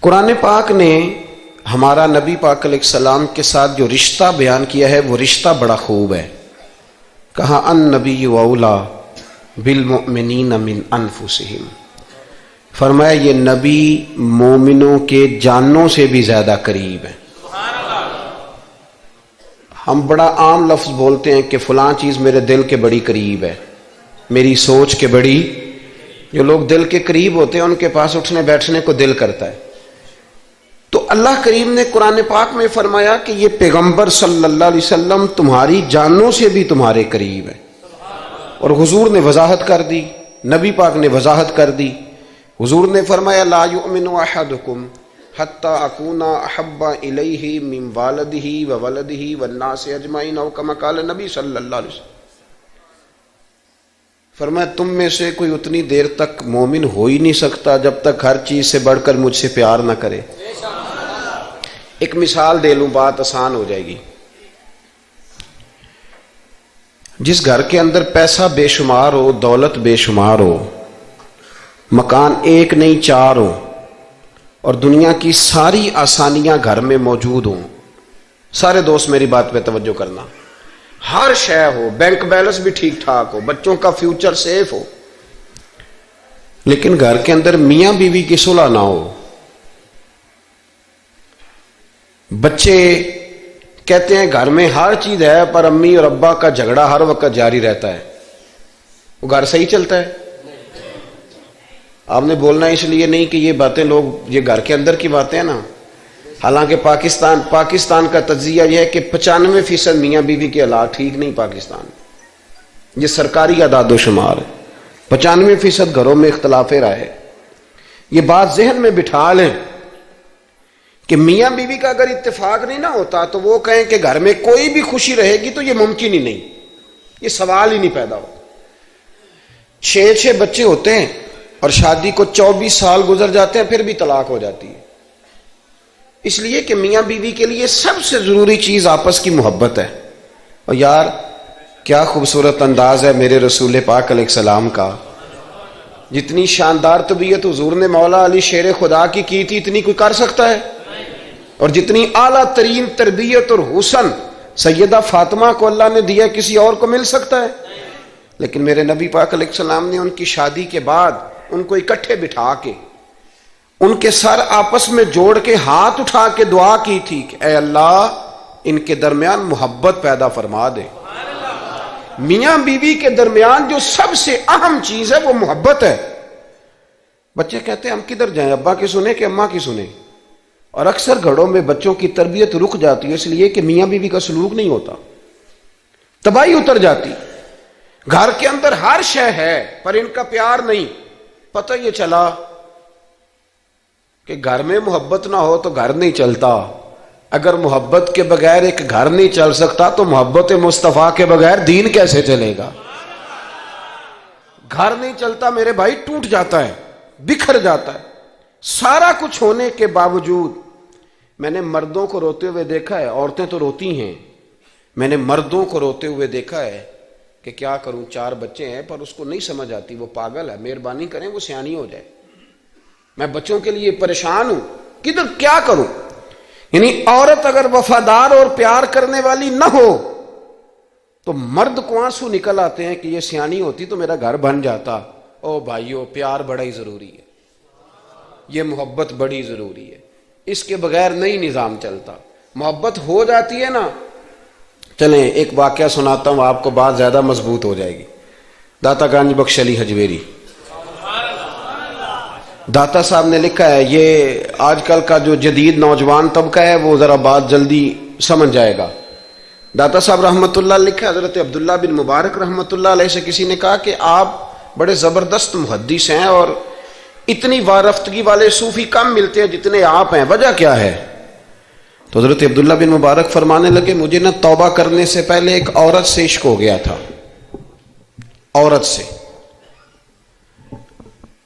قرآن پاک نے ہمارا نبی پاک علیہ السلام کے ساتھ جو رشتہ بیان کیا ہے وہ رشتہ بڑا خوب ہے. کہا النبی اولا بالمؤمنین من انفسہم، فرمایا یہ نبی مومنوں کے جانوں سے بھی زیادہ قریب ہے. ہم بڑا عام لفظ بولتے ہیں کہ فلاں چیز میرے دل کے بڑی قریب ہے، میری سوچ کے بڑی. جو لوگ دل کے قریب ہوتے ہیں ان کے پاس اٹھنے بیٹھنے کو دل کرتا ہے. تو اللہ کریم نے قرآن پاک میں فرمایا کہ یہ پیغمبر صلی اللہ علیہ وسلم تمہاری جانوں سے بھی تمہارے قریب ہے. اور حضور نے وضاحت کر دی، نبی پاک نے وضاحت کر دی. حضور نے فرمایا لا یؤمن احدکم حتی اکون احب الیہ من والدہ وولدہ والناس اجمعین او کما قال نبی صلی اللہ علیہ وسلم. فرمایا تم میں سے کوئی اتنی دیر تک مومن ہو ہی نہیں سکتا جب تک ہر چیز سے بڑھ کر مجھ سے پیار نہ کرے. ایک مثال دے لوں، بات آسان ہو جائے گی. جس گھر کے اندر پیسہ بے شمار ہو، دولت بے شمار ہو، مکان ایک نہیں چار ہو، اور دنیا کی ساری آسانیاں گھر میں موجود ہوں، سارے دوست میری بات پہ توجہ کرنا، ہر شے ہو، بینک بیلنس بھی ٹھیک ٹھاک ہو، بچوں کا فیوچر سیف ہو، لیکن گھر کے اندر میاں بیوی کی صلح نہ ہو. بچے کہتے ہیں گھر میں ہر چیز ہے پر امی اور ابا کا جھگڑا ہر وقت جاری رہتا ہے، وہ گھر صحیح چلتا ہے؟ آپ نے بولنا اس لیے نہیں کہ یہ باتیں لوگ، یہ گھر کے اندر کی باتیں ہیں نا. حالانکہ پاکستان کا تجزیہ یہ ہے کہ 95% میاں بیوی کے حالات ٹھیک نہیں. پاکستان یہ سرکاری اعداد و شمار ہے، 95% گھروں میں اختلاف رائے. یہ بات ذہن میں بٹھا لیں کہ میاں بیوی کا اگر اتفاق نہیں نہ ہوتا تو وہ کہیں کہ گھر میں کوئی بھی خوشی رہے گی تو یہ ممکن ہی نہیں، یہ سوال ہی نہیں پیدا ہوتا. 6 بچے ہوتے ہیں اور شادی کو 24 سال گزر جاتے ہیں پھر بھی طلاق ہو جاتی ہے. اس لیے کہ میاں بیوی کے لیے سب سے ضروری چیز آپس کی محبت ہے. اور یار کیا خوبصورت انداز ہے میرے رسول پاک علیہ السلام کا. جتنی شاندار طبیعت حضور نے مولا علی شیر خدا کی تھی اتنی کوئی کر سکتا ہے؟ اور جتنی اعلیٰ ترین تربیت اور حسن سیدہ فاطمہ کو اللہ نے دیا کسی اور کو مل سکتا ہے؟ لیکن میرے نبی پاک علیہ السلام نے ان کی شادی کے بعد ان کو اکٹھے بٹھا کے ان کے سر آپس میں جوڑ کے ہاتھ اٹھا کے دعا کی تھی کہ اے اللہ ان کے درمیان محبت پیدا فرما دے. میاں بیوی کے درمیان جو سب سے اہم چیز ہے وہ محبت ہے. بچے کہتے ہیں ہم کدھر جائیں، ابا کی سنیں کہ اماں کی سنیں؟ اور اکثر گھروں میں بچوں کی تربیت رک جاتی ہے اس لیے کہ میاں بیوی کا سلوک نہیں ہوتا، تباہی اتر جاتی. گھر کے اندر ہر شے ہے پر ان کا پیار نہیں. پتہ یہ چلا کہ گھر میں محبت نہ ہو تو گھر نہیں چلتا. اگر محبت کے بغیر ایک گھر نہیں چل سکتا تو محبت مصطفیٰ کے بغیر دین کیسے چلے گا؟ گھر نہیں چلتا میرے بھائی، ٹوٹ جاتا ہے، بکھر جاتا ہے. سارا کچھ ہونے کے باوجود میں نے مردوں کو روتے ہوئے دیکھا ہے، عورتیں تو روتی ہیں، میں نے مردوں کو روتے ہوئے دیکھا ہے کہ کیا کروں 4 بچے ہیں پر اس کو نہیں سمجھ آتی، وہ پاگل ہے، مہربانی کریں وہ سیانی ہو جائے، میں بچوں کے لیے پریشان ہوں، کدھر کیا کروں. یعنی عورت اگر وفادار اور پیار کرنے والی نہ ہو تو مرد کو آنسو نکل آتے ہیں کہ یہ سیانی ہوتی تو میرا گھر بن جاتا. او بھائیو پیار بڑا ہی ضروری ہے، یہ محبت بڑی ضروری ہے، اس کے بغیر نہیں نظام چلتا. محبت ہو جاتی ہے نا. چلیں ایک واقعہ سناتا ہوں آپ کو، بات زیادہ مضبوط ہو جائے گی. داتا گنج بخش علی حجویری داتا صاحب نے لکھا ہے، یہ آج کل کا جو جدید نوجوان طبقہ ہے وہ ذرا بات جلدی سمجھ جائے گا. داتا صاحب رحمۃ اللہ لکھا، حضرت عبداللہ بن مبارک رحمۃ اللہ علیہ سے کسی نے کہا کہ آپ بڑے زبردست محدث ہیں اور اتنی وارفتگی والے صوفی کم ملتے ہیں جتنے آپ ہیں، وجہ کیا ہے؟ تو حضرت عبداللہ بن مبارک فرمانے لگے مجھے نہ توبہ کرنے سے پہلے ایک عورت سے عشق ہو گیا تھا، عورت سے.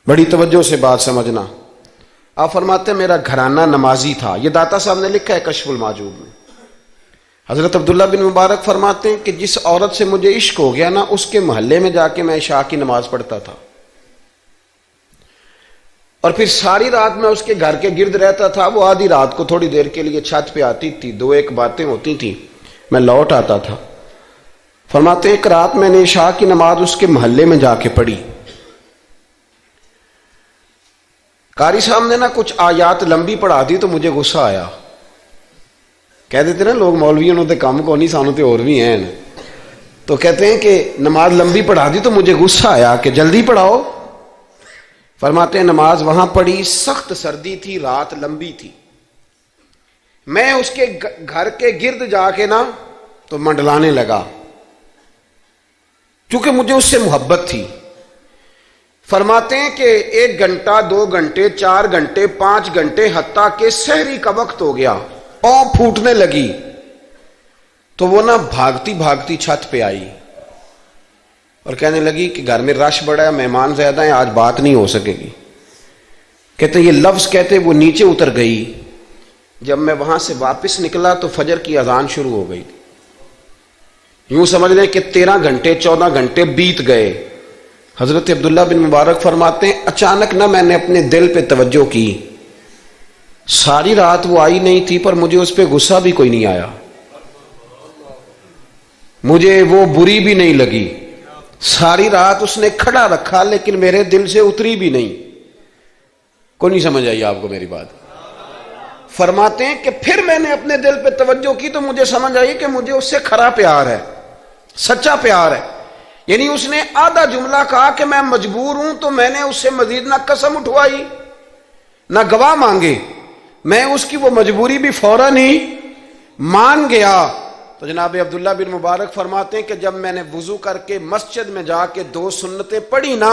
بڑی توجہ سے بات سمجھنا. آپ فرماتے ہیں میرا گھرانہ نمازی تھا. یہ داتا صاحب نے لکھا ہے کشف المعجوب میں. حضرت عبداللہ بن مبارک فرماتے ہیں کہ جس عورت سے مجھے عشق ہو گیا نا اس کے محلے میں جا کے میں عشاء کی نماز پڑھتا تھا. اور پھر ساری رات میں اس کے گھر کے گرد رہتا تھا. وہ آدھی رات کو تھوڑی دیر کے لیے چھت پہ آتی تھی, 2-1 باتیں ہوتی تھی, میں لوٹ آتا تھا. فرماتے ایک رات میں نے عشاء کی نماز اس کے محلے میں جا کے پڑھی. قاری صاحب نے نا کچھ آیات لمبی پڑھا دی تو مجھے غصہ آیا. کہہ دیتے نا لوگ مولویوں نے کام کو نہیں, سانو تے اور بھی ہیں. تو کہتے ہیں کہ نماز لمبی پڑھا دی تو مجھے غصہ آیا کہ جلدی پڑھاؤ. فرماتے ہیں نماز وہاں پڑھی, سخت سردی تھی, رات لمبی تھی. میں اس کے گھر کے گرد جا کے نا تو منڈلانے لگا, چونکہ مجھے اس سے محبت تھی. فرماتے ہیں کہ 1 گھنٹہ 2 گھنٹے 4 گھنٹے 5 گھنٹے حتیٰ کہ سحری کا وقت ہو گیا, پاؤں پھوٹنے لگی. تو وہ نا بھاگتی بھاگتی چھت پہ آئی اور کہنے لگی کہ گھر میں رش بڑا ہے, مہمان زیادہ ہیں, آج بات نہیں ہو سکے گی. کہتے یہ لفظ کہتے وہ نیچے اتر گئی. جب میں وہاں سے واپس نکلا تو فجر کی اذان شروع ہو گئی. یوں سمجھ لیں کہ 13 گھنٹے 14 گھنٹے بیت گئے. حضرت عبداللہ بن مبارک فرماتے ہیں اچانک نہ میں نے اپنے دل پہ توجہ کی. ساری رات وہ آئی نہیں تھی پر مجھے اس پہ غصہ بھی کوئی نہیں آیا, مجھے وہ بری بھی نہیں لگی. ساری رات اس نے کھڑا رکھا لیکن میرے دل سے اتری بھی نہیں. کوئی نہیں سمجھ آئی آپ کو میری بات؟ فرماتے ہیں کہ پھر میں نے اپنے دل پہ توجہ کی تو مجھے سمجھ آئی کہ مجھے اس سے کھرا پیار ہے, سچا پیار ہے. یعنی اس نے آدھا جملہ کہا کہ میں مجبور ہوں, تو میں نے اس سے مزید نہ قسم اٹھوائی نہ گواہ مانگے, میں اس کی وہ مجبوری بھی فوراً ہی مان گیا. تو جناب عبداللہ بن مبارک فرماتے ہیں کہ جب میں نے وضو کر کے مسجد میں جا کے 2 سنتیں پڑھی نا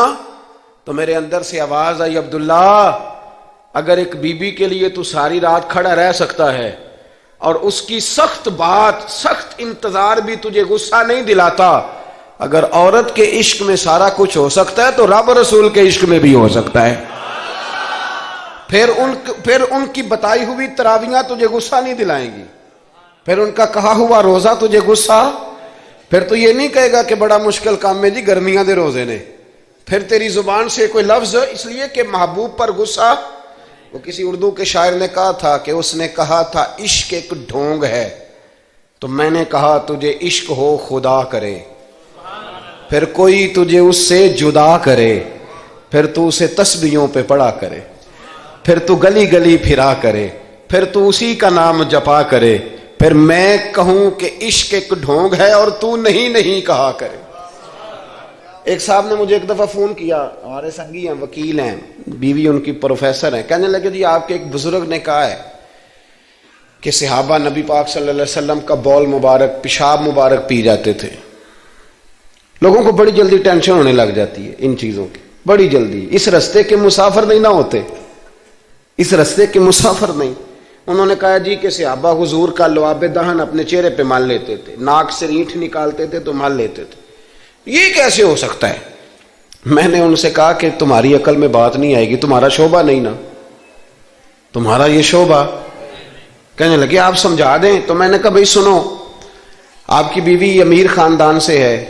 تو میرے اندر سے آواز آئی, عبداللہ اگر ایک بی بی کے لیے تو ساری رات کھڑا رہ سکتا ہے اور اس کی سخت بات سخت انتظار بھی تجھے غصہ نہیں دلاتا, اگر عورت کے عشق میں سارا کچھ ہو سکتا ہے تو رب رسول کے عشق میں بھی ہو سکتا ہے. پھر ان کی بتائی ہوئی تراویحاں تجھے غصہ نہیں دلائیں گی, پھر ان کا کہا ہوا روزہ تجھے غصہ, پھر تو یہ نہیں کہے گا کہ بڑا مشکل کام ہے جی گرمیاں دے روزے نے. پھر تیری زبان سے کوئی لفظ, اس لیے کہ محبوب پر غصہ. وہ کسی اردو کے شاعر نے کہا تھا کہ اس نے کہا تھا عشق ایک ڈھونگ ہے, تو میں نے کہا تجھے عشق ہو خدا کرے, پھر کوئی تجھے اس سے جدا کرے, پھر تو اسے تسبیحوں پہ پڑھا کرے, پھر تو گلی گلی پھرا کرے, پھر تو اسی کا نام جپا کرے, پھر میں کہوں کہ عشق ایک ڈھونگ ہے اور تو نہیں کہا کرے. ایک صاحب نے مجھے ایک دفعہ فون کیا, ہمارے سنگی ہیں, وکیل ہیں, بیوی ان کی پروفیسر ہیں. کہنے لگے جی آپ کے ایک بزرگ نے کہا ہے کہ صحابہ نبی پاک صلی اللہ علیہ وسلم کا بول مبارک پیشاب مبارک پی جاتے تھے. لوگوں کو بڑی جلدی ٹینشن ہونے لگ جاتی ہے ان چیزوں کی, بڑی جلدی. اس رستے کے مسافر نہیں نہ ہوتے, اس رستے کے مسافر نہیں. انہوں نے کہا جی کہ صحابہ حضور کا لعاب دہن اپنے چہرے پہ مال لیتے تھے, ناک سے رینٹ نکالتے تھے تو مال لیتے تھے. یہ کیسے ہو سکتا ہے؟ میں نے ان سے کہا کہ تمہاری عقل میں بات نہیں آئے گی, تمہارا شعبہ نہیں نا, تمہارا یہ شعبہ. کہنے لگے آپ سمجھا دیں. تو میں نے کہا بھائی سنو, آپ کی بیوی امیر خاندان سے ہے,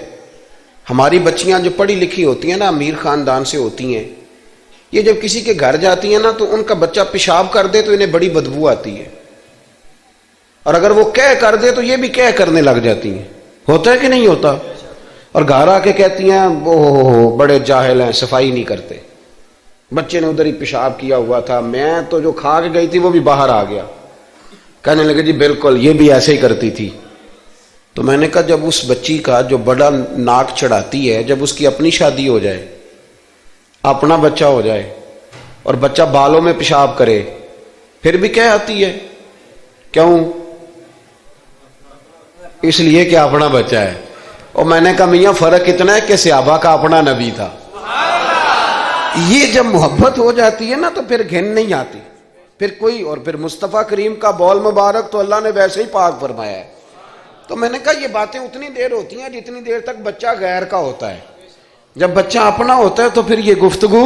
ہماری بچیاں جو پڑھی لکھی ہوتی ہیں نا امیر خاندان سے ہوتی ہیں, یہ جب کسی کے گھر جاتی ہیں نا تو ان کا بچہ پیشاب کر دے تو انہیں بڑی بدبو آتی ہے, اور اگر وہ کہہ کر دے تو یہ بھی کہہ کرنے لگ جاتی ہیں. ہوتا ہے کہ نہیں ہوتا؟ اور گھر آ کے کہتی ہیں وہ بڑے جاہل ہیں, صفائی نہیں کرتے, بچے نے ادھر ہی پیشاب کیا ہوا تھا, میں تو جو کھا کے گئی تھی وہ بھی باہر آ گیا. کہنے لگے جی بالکل یہ بھی ایسے ہی کرتی تھی. تو میں نے کہا جب اس بچی کا جو بڑا ناک چڑھاتی ہے, جب اس کی اپنی شادی ہو جائے, اپنا بچہ ہو جائے اور بچہ بالوں میں پیشاب کرے, پھر بھی کیا آتی ہے؟ کیوں؟ اس لیے کہ اپنا بچہ ہے. اور میں نے کہا میاں فرق اتنا ہے کہ صحابہ کا اپنا نبی تھا. یہ جب محبت ہو جاتی ہے نا تو پھر گھن نہیں آتی پھر کوئی. اور پھر مصطفیٰ کریم کا بول مبارک تو اللہ نے ویسے ہی پاک فرمایا ہے. تو میں نے کہا یہ باتیں اتنی دیر ہوتی ہیں جتنی دیر تک بچہ غیر کا ہوتا ہے. جب بچہ اپنا ہوتا ہے تو پھر یہ گفتگو.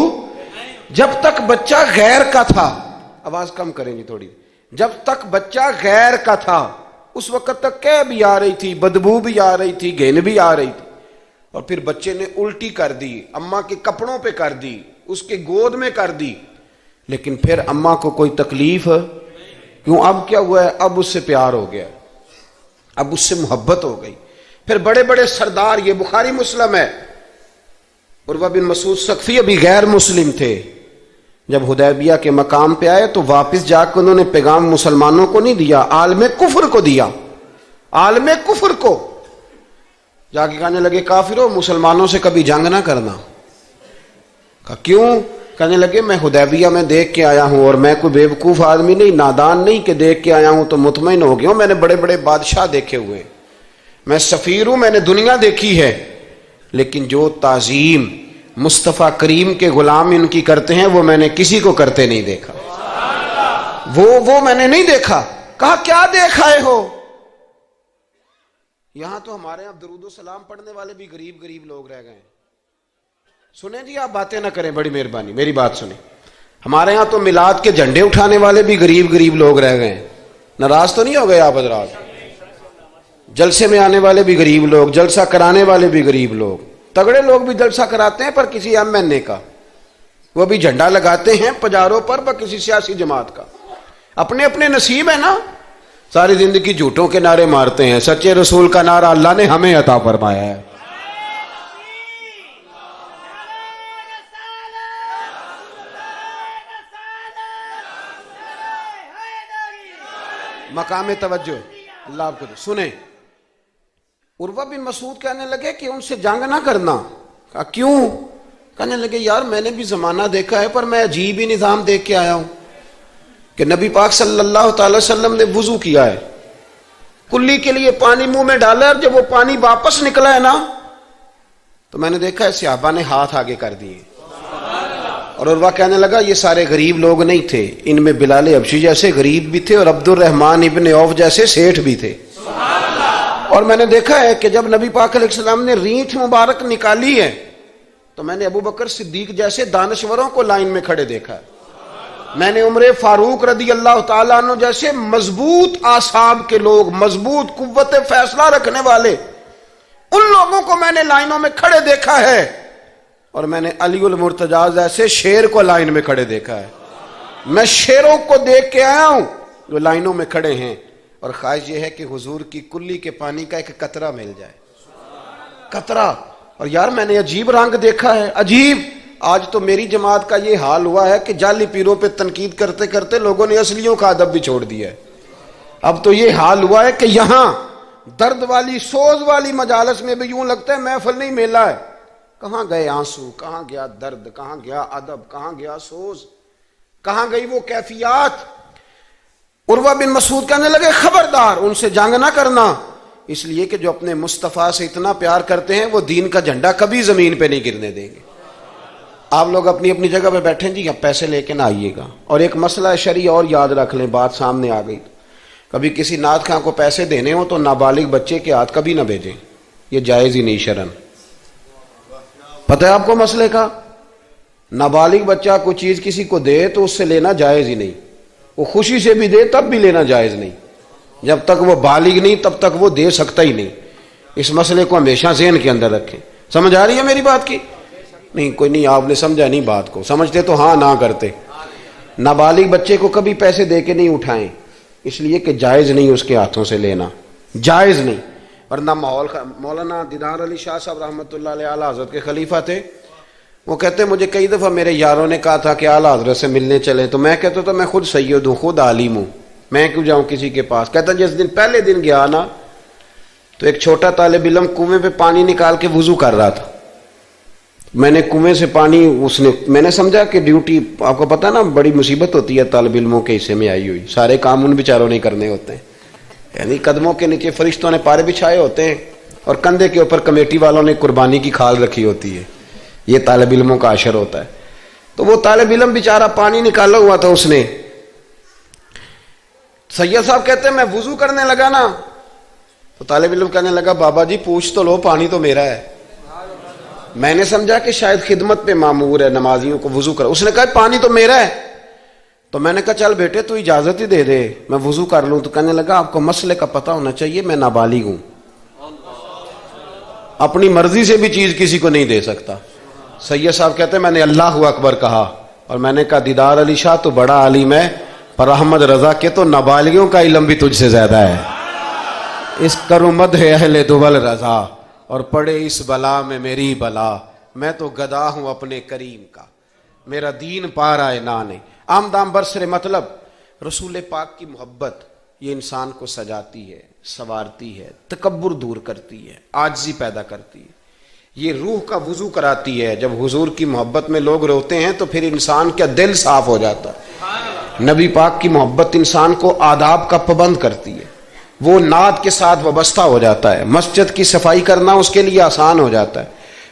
جب تک بچہ غیر کا تھا, آواز کم کریں گی تھوڑی, جب تک بچہ غیر کا تھا اس وقت تک کہہ بھی آ رہی تھی, بدبو بھی آ رہی تھی, گھن بھی آ رہی تھی. اور پھر بچے نے الٹی کر دی, اماں کے کپڑوں پہ کر دی, اس کے گود میں کر دی. لیکن پھر اماں کو کوئی تکلیف کیوں؟ اب کیا ہوا ہے؟ اب اس سے پیار ہو گیا، اب اس سے محبت ہو گئی۔ پھر بڑے بڑے سردار، یہ بخاری مسلم ہے، عروہ بن مسعود ثقفی ابھی غیر مسلم تھے، جب حدیبیہ کے مقام پہ آئے تو واپس جا کے انہوں نے پیغام مسلمانوں کو نہیں دیا، عالم کفر کو دیا، عالم کفر کو جا کے کہنے لگے کافرو مسلمانوں سے کبھی جنگ نہ کرنا۔ کہا کیوں؟ کہنے لگے میں حدیبیہ میں دیکھ کے آیا ہوں، اور میں کوئی بیوقوف آدمی نہیں، نادان نہیں کہ دیکھ کے آیا ہوں تو مطمئن ہو گیا ہوں، میں نے بڑے بڑے بادشاہ دیکھے ہوئے، میں سفیر ہوں، میں نے دنیا دیکھی ہے، لیکن جو تعظیم مصطفیٰ کریم کے غلام ان کی کرتے ہیں وہ میں نے کسی کو کرتے نہیں دیکھا، وہ میں نے نہیں دیکھا۔ کہا کیا دیکھ آئے ہو؟ یہاں تو ہمارے یہاں درود و سلام پڑھنے والے بھی غریب غریب لوگ رہ گئے ہیں۔ سنیں جی، آپ باتیں نہ کریں، بڑی مہربانی میری بات سنیں۔ ہمارے ہاں تو میلاد کے جھنڈے اٹھانے والے بھی غریب غریب لوگ رہ گئے ہیں۔ ناراض تو نہیں ہو گئے آپ حضرات؟ جلسے میں آنے والے بھی غریب لوگ، جلسہ کرانے والے بھی غریب لوگ، تگڑے لوگ بھی جلسہ کراتے ہیں پر کسی ایم این اے کا، وہ بھی جھنڈا لگاتے ہیں پجاروں پر کسی سیاسی جماعت کا، اپنے اپنے نصیب ہے نا۔ ساری زندگی جھوٹوں کے نعرے مارتے ہیں، سچے رسول کا نعرہ اللہ نے ہمیں عطا فرمایا ہے۔ مقام توجہ اللہ آپ کو دے۔ سنیں، عروہ بن مسعود کہنے لگے کہ ان سے جنگ نہ کرنا۔ کہا کیوں؟ کہنے لگے یار میں نے بھی زمانہ دیکھا ہے پر میں عجیب ہی نظام دیکھ کے آیا ہوں کہ نبی پاک صلی اللہ تعالی وسلم نے وضو کیا ہے، کلی کے لیے پانی منہ میں ڈالا ہے، اور جب وہ پانی واپس نکلا ہے نا تو میں نے دیکھا ہے صحابہ نے ہاتھ آگے کر دیے۔ اور عروہ کہنے لگا یہ سارے غریب لوگ نہیں تھے، ان میں بلال حبشی جیسے غریب بھی تھے اور عبد الرحمن ابن عوف جیسے سیٹھ بھی تھے۔ اور میں نے دیکھا ہے کہ جب نبی پاک علیہ السلام نے رینٹ مبارک نکالی ہے تو میں نے ابو بکر صدیق جیسے دانشوروں کو لائن میں کھڑے دیکھا ہے، میں نے عمر فاروق رضی اللہ تعالیٰ عنہ جیسے مضبوط اعصاب کے لوگ، مضبوط قوت فیصلہ رکھنے والے، ان لوگوں کو میں نے لائنوں میں کھڑے دیکھا ہے، اور میں نے علی المرتجی ایسے شیر کو لائن میں کھڑے دیکھا ہے۔ میں شیروں کو دیکھ کے آیا ہوں جو لائنوں میں کھڑے ہیں، اور خواہش یہ ہے کہ حضور کی کلی کے پانی کا ایک قطرہ مل جائے، قطرہ۔ اور یار میں نے عجیب رنگ دیکھا ہے، عجیب۔ آج تو میری جماعت کا یہ حال ہوا ہے کہ جعلی پیروں پہ تنقید کرتے کرتے لوگوں نے اصلیوں کا ادب بھی چھوڑ دیا ہے۔ اب تو یہ حال ہوا ہے کہ یہاں درد والی سوز والی مجالس میں بھی یوں لگتا ہے محفل نہیں میلہ ہے۔ کہاں گئے آنسو، کہاں گیا درد، کہاں گیا ادب، کہاں گیا سوز، کہاں گئی وہ کیفیات؟ عروہ بن مسعود کہنے لگے خبردار ان سے جنگ نہ کرنا، اس لیے کہ جو اپنے مصطفیٰ سے اتنا پیار کرتے ہیں وہ دین کا جھنڈا کبھی زمین پہ نہیں گرنے دیں گے۔ آپ لوگ اپنی اپنی جگہ پہ بیٹھیں جی، اب پیسے لے کے نہ آئیے گا۔ اور ایک مسئلہ شرعی اور یاد رکھ لیں، بات سامنے آ گئی، کبھی کسی نعت خواں کو پیسے دینے ہوں تو نابالغ بچے کے ہاتھ کبھی نہ بھیجیں، یہ جائز ہی نہیں شرعن۔ پتہ ہے آپ کو مسئلے کا؟ نابالغ بچہ کوئی چیز کسی کو دے تو اس سے لینا جائز ہی نہیں، وہ خوشی سے بھی دے تب بھی لینا جائز نہیں، جب تک وہ بالغ نہیں تب تک وہ دے سکتا ہی نہیں۔ اس مسئلے کو ہمیشہ ذہن کے اندر رکھیں۔ سمجھ آ رہی ہے میری بات کی؟ نہیں کوئی نہیں، آپ نے سمجھا نہیں بات کو، سمجھتے تو ہاں نہ کرتے۔ نابالغ بچے کو کبھی پیسے دے کے نہیں اٹھائیں، اس لیے کہ جائز نہیں اس کے ہاتھوں سے لینا، جائز نہیں۔ ورنہ مولانا دیدار علی شاہ صاحب رحمۃ اللہ علیہ اعلیٰ حضرت کے خلیفہ تھے، وہ کہتے مجھے کئی دفعہ میرے یاروں نے کہا تھا کہ اعلیٰ حضرت سے ملنے چلے، تو میں کہتا تھا میں خود سید ہوں، خود عالم ہوں، میں کیوں جاؤں کسی کے پاس۔ کہتا جس دن پہلے دن گیا نا تو ایک چھوٹا طالب علم کنویں پہ پانی نکال کے وضو کر رہا تھا، میں نے کنویں سے پانی میں نے سمجھا کہ ڈیوٹی، آپ کو پتا نا بڑی مصیبت ہوتی ہے طالب علموں کے حصے میں آئی ہوئی، سارے کام ان بیچاروں نہیں کرنے ہوتے ہیں، یعنی قدموں کے نیچے فرشتوں نے پارے بچھائے ہوتے ہیں اور کندھے کے اوپر کمیٹی والوں نے قربانی کی کھال رکھی ہوتی ہے، یہ طالب علموں کا عشر ہوتا ہے۔ تو وہ طالب علم بیچارہ پانی نکالا ہوا تھا، اس نے، سید صاحب کہتے ہیں میں وضو کرنے لگا نا تو طالب علم کہنے لگا بابا جی پوچھ تو لو، پانی تو میرا ہے۔ میں نے سمجھا کہ شاید خدمت پہ مامور ہے، نمازیوں کو وضو کر، اس نے کہا پانی تو میرا ہے۔ تو میں نے کہا چل بیٹے تو اجازت ہی دے دے میں وضو کر لوں۔ تو کہنے لگا آپ کو مسئلے کا پتہ ہونا چاہیے، میں نابالغ ہوں، اپنی مرضی سے بھی چیز کسی کو نہیں دے سکتا۔ سید صاحب کہتے ہیں میں نے اللہ اکبر کہا اور میں نے کہا دیدار علی شاہ تو بڑا عالم ہے، پر احمد رضا کے تو نابالغوں کا علم بھی تجھ سے زیادہ ہے. اس کرو مدح اہل دول رضا، اور پڑے اس بلا میں میری بلا. میں تو گدا ہوں اپنے کریم کا، میرا دین پا رہا ہے نانے. آمدام برسر مطلب رسول پاک کی محبت یہ انسان کو سجاتی ہے، سنوارتی ہے، تکبر دور کرتی ہے، عاجزی پیدا کرتی ہے. یہ روح کا وضو کراتی ہے. جب حضور کی محبت میں لوگ روتے ہیں تو پھر انسان کا دل صاف ہو جاتا ہے. نبی پاک کی محبت انسان کو آداب کا پابند کرتی ہے، وہ نعت کے ساتھ وابستہ ہو جاتا ہے. مسجد کی صفائی کرنا اس کے لیے آسان ہو جاتا ہے.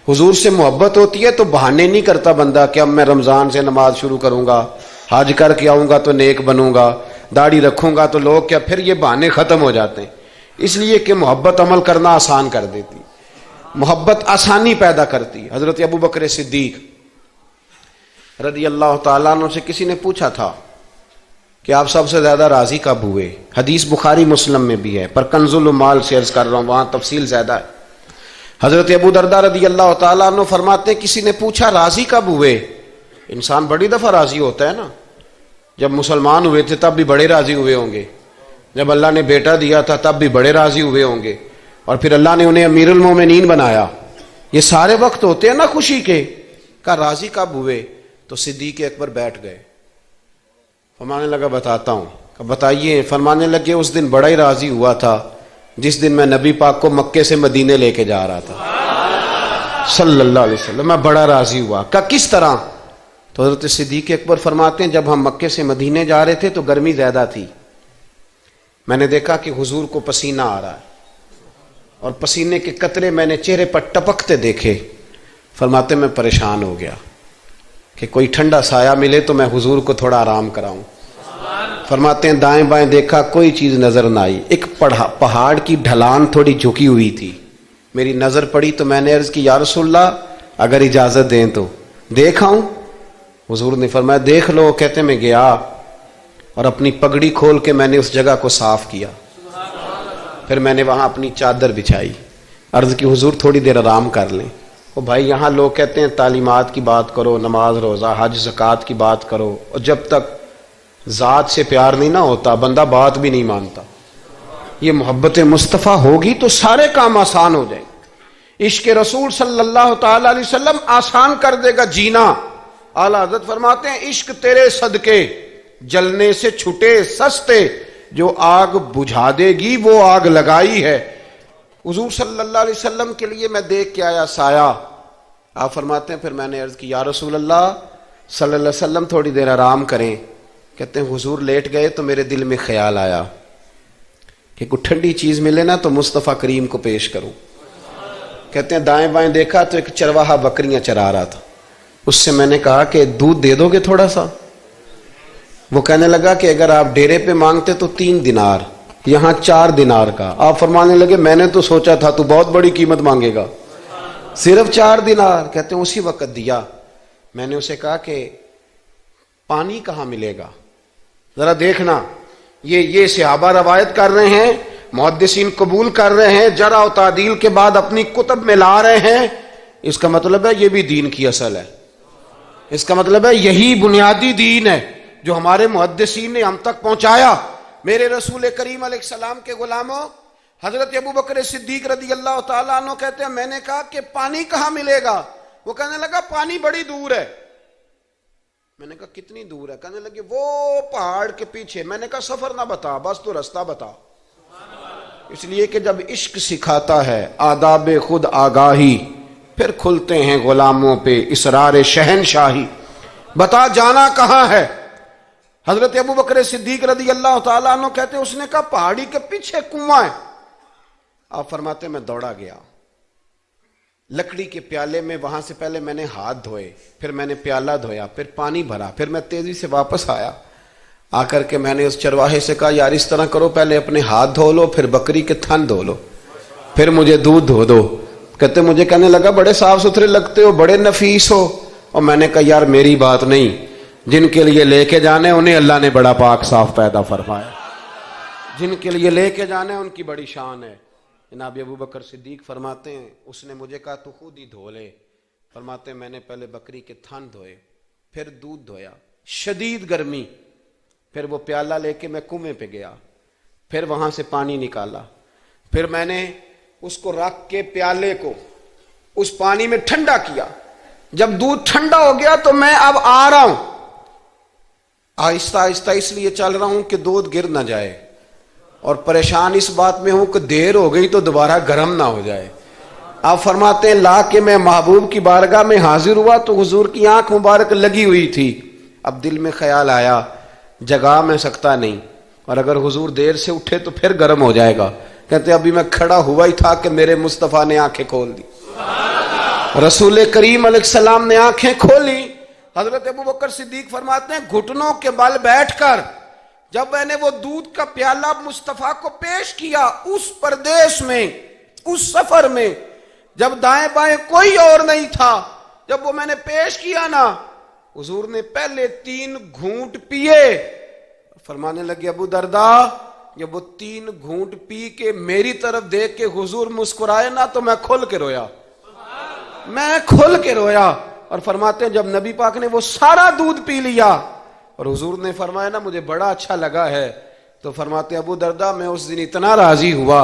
حضور سے محبت ہوتی ہے تو بہانے نہیں کرتا بندہ کہ اب میں رمضان سے نماز شروع کروں گا، حج کر کے آؤں گا تو نیک بنوں گا، داڑھی رکھوں گا تو لوگ کیا. پھر یہ بہانے ختم ہو جاتے ہیں، اس لیے کہ محبت عمل کرنا آسان کر دیتی، محبت آسانی پیدا کرتی. حضرت ابو بکر صدیق رضی اللہ تعالیٰ عنہ سے کسی نے پوچھا تھا کہ آپ سب سے زیادہ راضی کب ہوئے؟ حدیث بخاری مسلم میں بھی ہے، پر کنز المال سے عرض کر رہا ہوں، وہاں تفصیل زیادہ ہے. حضرت ابو درداء رضی اللہ تعالیٰ عنہ فرماتے ہیں کسی نے پوچھا راضی کب ہوئے؟ انسان بڑی دفعہ راضی ہوتا ہے نا. جب مسلمان ہوئے تھے تب بھی بڑے راضی ہوئے ہوں گے، جب اللہ نے بیٹا دیا تھا تب بھی بڑے راضی ہوئے ہوں گے، اور پھر اللہ نے انہیں امیر المومنین بنایا. یہ سارے وقت ہوتے ہیں نا خوشی کے. کہا راضی کب ہوئے؟ تو صدیق اکبر بیٹھ گئے. فرمانے لگا بتاتا ہوں. کہ بتائیے. فرمانے لگے اس دن بڑا ہی راضی ہوا تھا جس دن میں نبی پاک کو مکے سے مدینے لے کے جا رہا تھا صلی اللہ علیہ وسلم. میں بڑا راضی ہوا. کہا کس طرح؟ تو حضرت صدیق اکبر فرماتے ہیں جب ہم مکے سے مدینے جا رہے تھے تو گرمی زیادہ تھی. میں نے دیکھا کہ حضور کو پسینہ آ رہا ہے اور پسینے کے قطرے میں نے چہرے پر ٹپکتے دیکھے. فرماتے میں پریشان ہو گیا کہ کوئی ٹھنڈا سایہ ملے تو میں حضور کو تھوڑا آرام کراؤں. فرماتے ہیں دائیں بائیں دیکھا کوئی چیز نظر نہ آئی. ایک پہاڑ کی ڈھلان تھوڑی جھکی ہوئی تھی، میری نظر پڑی تو میں نے عرض کی یا رسول اللہ اگر اجازت دیں تو دیکھ آؤں؟ حضور نے فرمایا دیکھ لو. کہتے میں گیا اور اپنی پگڑی کھول کے میں نے اس جگہ کو صاف کیا. پھر میں نے وہاں اپنی چادر بچھائی، عرض کی حضور تھوڑی دیر آرام کر لیں. او بھائی یہاں لوگ کہتے ہیں تعلیمات کی بات کرو، نماز روزہ حج زکوٰۃ کی بات کرو، اور جب تک ذات سے پیار نہیں نہ ہوتا بندہ بات بھی نہیں مانتا. یہ محبت مصطفیٰ ہوگی تو سارے کام آسان ہو جائیں. عشق رسول صلی اللہ تعالی علیہ وسلم آسان کر دے گا جینا. اعلیٰ حضرت فرماتے ہیں عشق تیرے صدقے جلنے سے چھٹے سستے، جو آگ بجھا دے گی وہ آگ لگائی ہے. حضور صلی اللہ علیہ وسلم کے لیے میں دیکھ کے آیا سایہ. آپ فرماتے ہیں پھر میں نے عرض کی یا رسول اللہ صلی اللہ علیہ وسلم تھوڑی دیر آرام کریں. کہتے ہیں حضور لیٹ گئے تو میرے دل میں خیال آیا کہ کوئی ٹھنڈی چیز ملے نا تو مصطفیٰ کریم کو پیش کروں. کہتے ہیں دائیں بائیں دیکھا تو ایک چرواہا بکریاں چرا رہا تھا. اس سے میں نے کہا کہ دودھ دے دو گے تھوڑا سا؟ وہ کہنے لگا کہ اگر آپ ڈیرے پہ مانگتے تو 3 دینار، یہاں 4 دینار کا. آپ فرمانے لگے میں نے تو سوچا تھا تو بہت بڑی قیمت مانگے گا، صرف 4 دینار. کہتے ہیں اسی وقت دیا. میں نے اسے کہا کہ پانی کہاں ملے گا؟ ذرا دیکھنا. یہ صحابہ روایت کر رہے ہیں، محدثین قبول کر رہے ہیں، جرح و تعدیل کے بعد اپنی کتب میں لا رہے ہیں. اس کا مطلب ہے یہ بھی دین کی اصل ہے. اس کا مطلب ہے یہی بنیادی دین ہے جو ہمارے محدثین نے ہم تک پہنچایا. میرے رسول کریم علیہ السلام کے غلاموں حضرت ابو بکر صدیق رضی اللہ تعالیٰ عنہ کہتے ہیں میں نے کہا کہ پانی کہاں ملے گا؟ وہ کہنے لگا پانی بڑی دور ہے. میں نے کہا کتنی دور ہے؟ کہنے لگے وہ پہاڑ کے پیچھے. میں نے کہا سفر نہ بتا بس تو رستہ بتا. اس لیے کہ جب عشق سکھاتا ہے آداب خود آگاہی پھر کھلتے ہیں غلاموں پہ اسرار شہنشاہی. بتا جانا کہاں ہے؟ حضرت ابو بکر صدیق رضی اللہ تعالیٰ عنہ کہتے ہیں اس نے کہا پہاڑی کے پیچھے کنواں ہے. آپ فرماتے میں دوڑا گیا لکڑی کے پیالے میں. وہاں سے پہلے میں نے ہاتھ دھوئے، پھر میں نے پیالہ دھویا، پھر پانی بھرا، پھر میں تیزی سے واپس آیا. آ کر کے میں نے اس چرواہے سے کہا یار اس طرح کرو پہلے اپنے ہاتھ دھو لو، پھر بکری کے تھن دھو لو، پھر مجھے دودھ دھو دو. کہتے مجھے کہنے لگا بڑے صاف ستھرے لگتے ہو، بڑے نفیس ہو. اور میں نے کہا یار میری بات نہیں، جن کے لیے لے کے جانے انہیں اللہ نے بڑا پاک صاف پیدا فرمایا. جن کے لیے لے کے جانے ان کی بڑی شان ہے. جناب ابو بکر صدیق فرماتے ہیں اس نے مجھے کہا تو خود ہی دھو لے. فرماتے ہیں میں نے پہلے بکری کے تھن دھوئے، پھر دودھ دھویا، شدید گرمی، پھر وہ پیالہ لے کے میں کنویں پہ گیا، پھر وہاں سے پانی نکالا، پھر میں نے اس کو رکھ کے پیالے کو اس پانی میں ٹھنڈا کیا، جب دودھ ٹھنڈا ہو گیا تو میں اب آ رہا ہوں، آہستہ آہستہ اس لیے چل رہا ہوں کہ دودھ گر نہ جائے، اور پریشان اس بات میں ہوں کہ دیر ہو گئی تو دوبارہ گرم نہ ہو جائے۔ آپ فرماتے ہیں لا کے میں محبوب کی بارگاہ میں حاضر ہوا تو حضور کی آنکھ مبارک لگی ہوئی تھی، اب دل میں خیال آیا جگا میں سکتا نہیں، اور اگر حضور دیر سے اٹھے تو پھر گرم ہو جائے گا، کہتے ابھی میں کھڑا ہوا ہی تھا کہ میرے مصطفیٰ نے آنکھیں کھول دی، رسول کریم علیہ السلام نے آنکھیں کھولی۔ حضرت ابوبکر صدیق فرماتے ہیں گھٹنوں کے بل بیٹھ کر جب میں نے وہ دودھ کا پیالہ مصطفیٰ کو پیش کیا، اس پردیس میں، اس سفر میں، جب دائیں بائیں کوئی اور نہیں تھا، جب وہ میں نے پیش کیا نا، حضور نے پہلے 3 گھونٹ پیے، فرمانے لگے ابو درداء جب وہ 3 گھونٹ پی کے میری طرف دیکھ کے حضور مسکرائے نا تو میں کھل کے رویا، میں کھل کے رویا۔ اور فرماتے ہیں جب نبی پاک نے وہ سارا دودھ پی لیا اور حضور نے فرمایا نا مجھے بڑا اچھا لگا ہے، تو فرماتے ابو درداء میں اس دن اتنا راضی ہوا،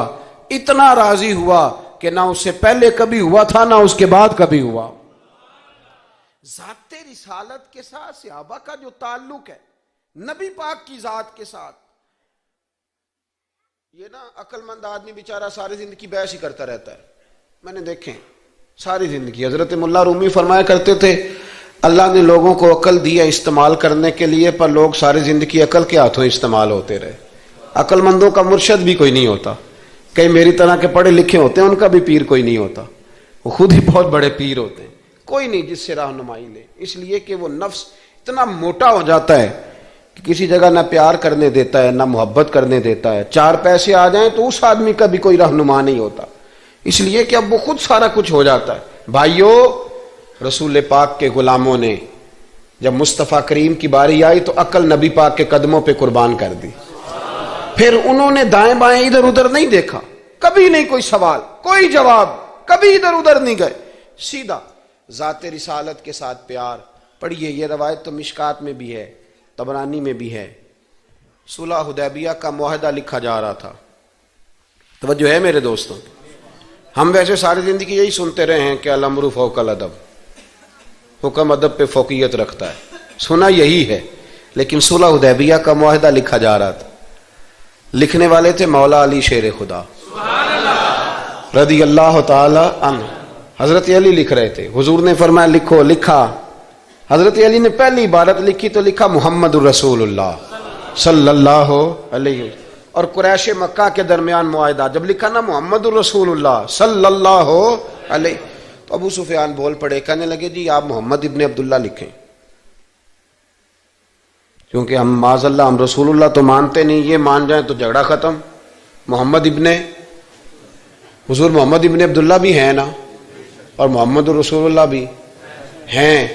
اتنا راضی ہوا کہ نہ اس سے پہلے کبھی ہوا تھا نہ اس کے بعد کبھی ہوا۔ ذات رسالت کے ساتھ صحابہ کا جو تعلق ہے، نبی پاک کی ذات کے ساتھ، یہ نا عقل مند آدمی بیچارہ ساری زندگی بحث ہی کرتا رہتا ہے، میں نے دیکھیں ساری زندگی۔ حضرت ملا رومی فرمایا کرتے تھے اللہ نے لوگوں کو عقل دی ہے استعمال کرنے کے لیے، پر لوگ ساری زندگی عقل کے ہاتھوں استعمال ہوتے رہے، عقل مندوں کا مرشد بھی کوئی نہیں ہوتا، کئی میری طرح کے پڑھے لکھے ہوتے ہیں ان کا بھی پیر کوئی نہیں ہوتا، وہ خود ہی بہت بڑے پیر ہوتے ہیں، کوئی نہیں جس سے رہنمائی لے، اس لیے کہ وہ نفس اتنا موٹا ہو جاتا ہے کہ کسی جگہ نہ پیار کرنے دیتا ہے نہ محبت کرنے دیتا ہے، 4 پیسے آ جائیں تو اس آدمی کا بھی کوئی رہنما نہیں ہوتا، اس لیے کہ اب وہ خود سارا کچھ ہو جاتا ہے۔ بھائیو، رسول پاک کے غلاموں نے جب مصطفیٰ کریم کی باری آئی تو عقل نبی پاک کے قدموں پہ قربان کر دی، پھر انہوں نے دائیں بائیں ادھر ادھر نہیں دیکھا، کبھی نہیں کوئی سوال کوئی جواب، کبھی ادھر ادھر نہیں گئے، سیدھا ذات رسالت کے ساتھ پیار۔ پڑھیے یہ روایت تو مشکات میں بھی ہے، طبرانی میں بھی ہے، صلح حدیبیہ کا معاہدہ لکھا جا رہا تھا، توجہ ہے میرے دوستوں، ہم ویسے ساری زندگی یہی سنتے رہے ہیں کہ الامر فوق الادب، حکم ادب پہ فوقیت رکھتا ہے، سنا یہی ہے، لیکن صلح حدیبیہ کا معاہدہ لکھا جا رہا تھا، لکھنے والے تھے مولا علی شیر خدا رضی اللہ تعالی عنہ، حضرت علی لکھ رہے تھے، حضور نے فرمایا لکھو، لکھا، حضرت علی نے پہلی عبارت لکھی تو لکھا محمد الرسول اللہ صلی اللہ علیہ وسلم، اور قریش مکہ کے درمیان معاہدہ، جب لکھا نا محمد الرسول اللہ صلی اللہ علیہ، تو ابو سفیان بول پڑے، کہنے لگے جی آپ محمد ابن عبداللہ لکھیں، کیونکہ ہم معاذ اللہ ہم رسول اللہ تو مانتے نہیں، یہ مان جائیں تو جھگڑا ختم، محمد ابن، حضور محمد ابن عبداللہ بھی ہیں نا، اور محمد الرسول اللہ بھی ہیں۔